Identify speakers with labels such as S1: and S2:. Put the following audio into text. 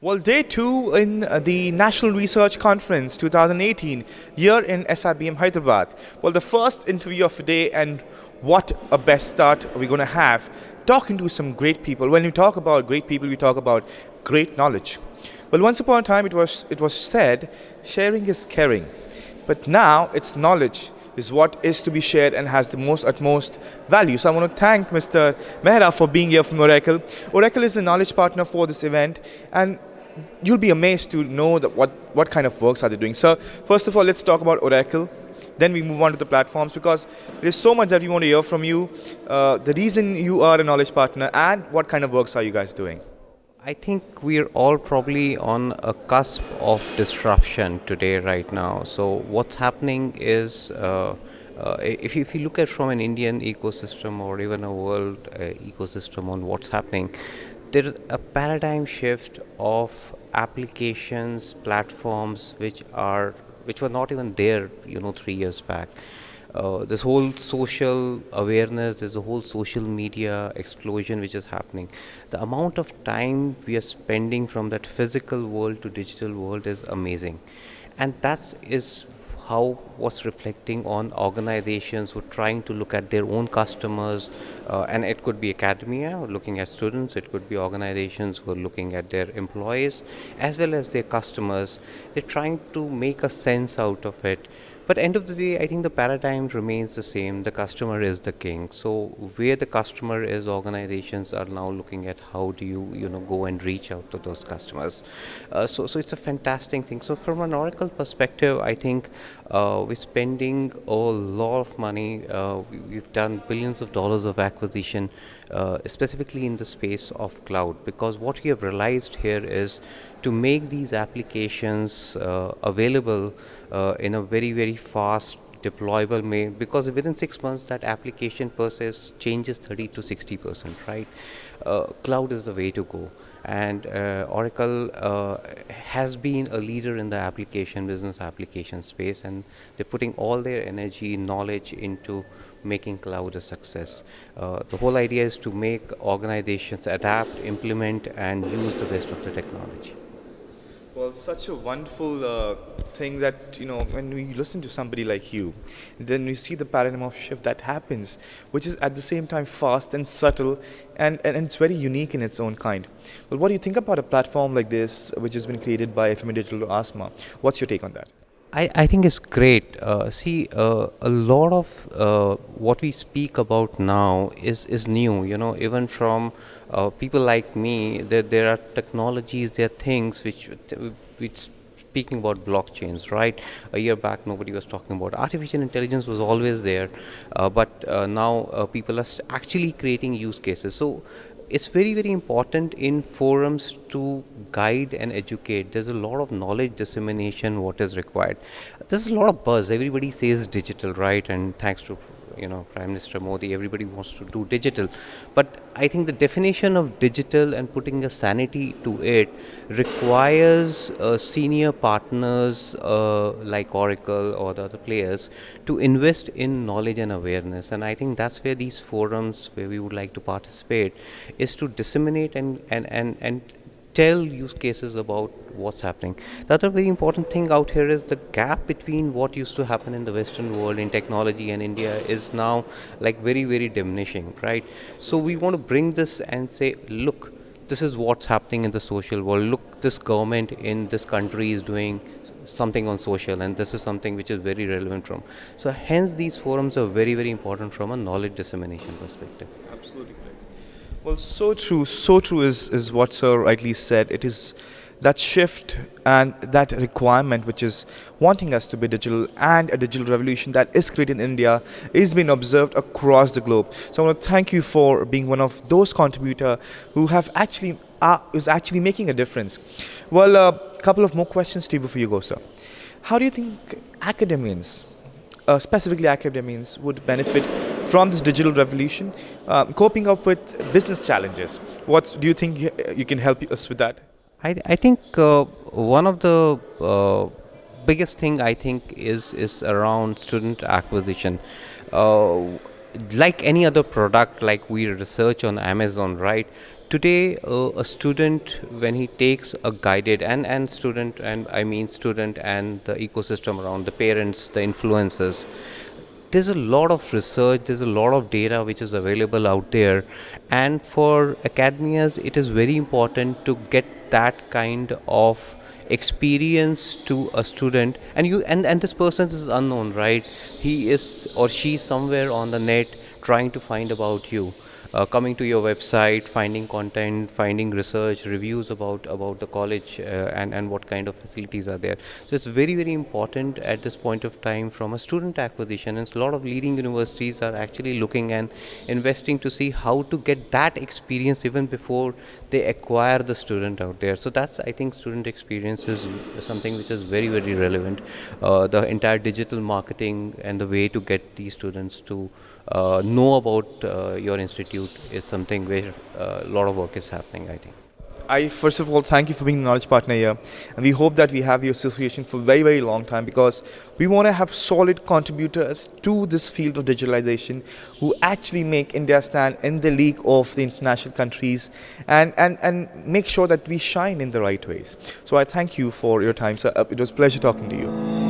S1: Well, day two in the National Research Conference 2018 here in SIBM Hyderabad. Well, the first interview of the day, and what a best start we're going to have talking to some great people. When we talk about great people, we talk about great knowledge. Well, once upon a time it was said sharing is caring, but now it's knowledge is what is to be shared and has the most utmost value. So I want to thank Mr. Mehra for being here from Oracle. Oracle is the knowledge partner for this event, and you'll be amazed to know that what kind of works are they doing. So first of all, let's talk about Oracle. Then we move on to the platforms, because there's so much that we want to hear from you. The reason you are a knowledge partner and what kind of works are you guys doing?
S2: I think we're all probably on a cusp of disruption today, right now. So what's happening is, if you look at from an Indian ecosystem or even a world ecosystem on what's happening, there is a paradigm shift of applications, platforms which were not even there, 3 years back. This whole social awareness, there's a whole social media explosion which is happening. The amount of time we are spending from that physical world to digital world is amazing, and that is how what's reflecting on organizations who are trying to look at their own customers, and it could be academia looking at students, it could be organizations who are looking at their employees as well as their customers. They're trying to make a sense out of it. But end of the day, I think the paradigm remains the same. The customer is the king. So where the customer is, organizations are now looking at how do you go and reach out to those customers. So it's a fantastic thing. So from an Oracle perspective, I think we're spending a lot of money. We've done billions of dollars of acquisition, specifically in the space of cloud, because what we have realized here is to make these applications available in a very, very fast deployable way, because within 6 months that application per se changes 30 to 60%, right? Cloud is the way to go, and Oracle has been a leader in the business application space, and they're putting all their energy, knowledge into making cloud a success. The whole idea is to make organizations adapt, implement, and use the best of the technology.
S1: Well, such a wonderful thing that, when we listen to somebody like you, then we see the paradigm of shift that happens, which is at the same time fast and subtle, and it's very unique in its own kind. Well, what do you think about a platform like this, which has been created by SIBM-ASMA? What's your take on that?
S2: I think it's great. A lot of what we speak about now is new. Even from people like me, there are technologies, there are things which speaking about blockchains, right? A year back, nobody was talking about artificial intelligence. Was always there, but now people are actually creating use cases. So it's very, very important in forums to guide and educate. There's a lot of knowledge dissemination what is required. There's a lot of buzz. Everybody says digital, right? And thanks to Prime Minister Modi, everybody wants to do digital. But I think the definition of digital and putting a sanity to it requires senior partners like Oracle or the other players to invest in knowledge and awareness. And I think that's where these forums, where we would like to participate, is to disseminate and tell use cases about what's happening. The other very important thing out here is the gap between what used to happen in the Western world in technology and India is now like very, very diminishing, right? So we want to bring this and say, look, this is what's happening in the social world. Look, this government in this country is doing something on social, and this is something which is very relevant from. So hence these forums are very, very important from a knowledge dissemination perspective.
S1: Absolutely correct. Well, so true is what Sir rightly said. It is that shift and that requirement which is wanting us to be digital, and a digital revolution that is created in India is being observed across the globe. So I want to thank you for being one of those contributors who have is actually making a difference. Well, a couple of more questions to you before you go, sir. How do you think academians, specifically academians, would benefit from this digital revolution, coping up with business challenges? What do you think you can help us with that?
S2: I think one of the biggest thing I think is around student acquisition. Like any other product, like we research on Amazon, right? Today, a student, when he takes a guided and student, and I mean student and the ecosystem around, the parents, the influencers, there's a lot of research, there's a lot of data which is available out there, and for academias it is very important to get that kind of experience to a student. And and this person is unknown, right? He is or she somewhere on the net trying to find about you, coming to your website, finding content, finding research, reviews about the college, and what kind of facilities are there. So it's very, very important at this point of time from a student acquisition, and a lot of leading universities are actually looking and investing to see how to get that experience even before they acquire the student out there. So that's, I think, student experience is something which is very, very relevant. The entire digital marketing and the way to get these students to know about your institute is something where a lot of work is happening, I think.
S1: I first of all thank you for being a knowledge partner here, and we hope that we have your association for a very, very long time, because we want to have solid contributors to this field of digitalization who actually make India stand in the league of the international countries, and make sure that we shine in the right ways. So I thank you for your time, sir. It was a pleasure talking to you.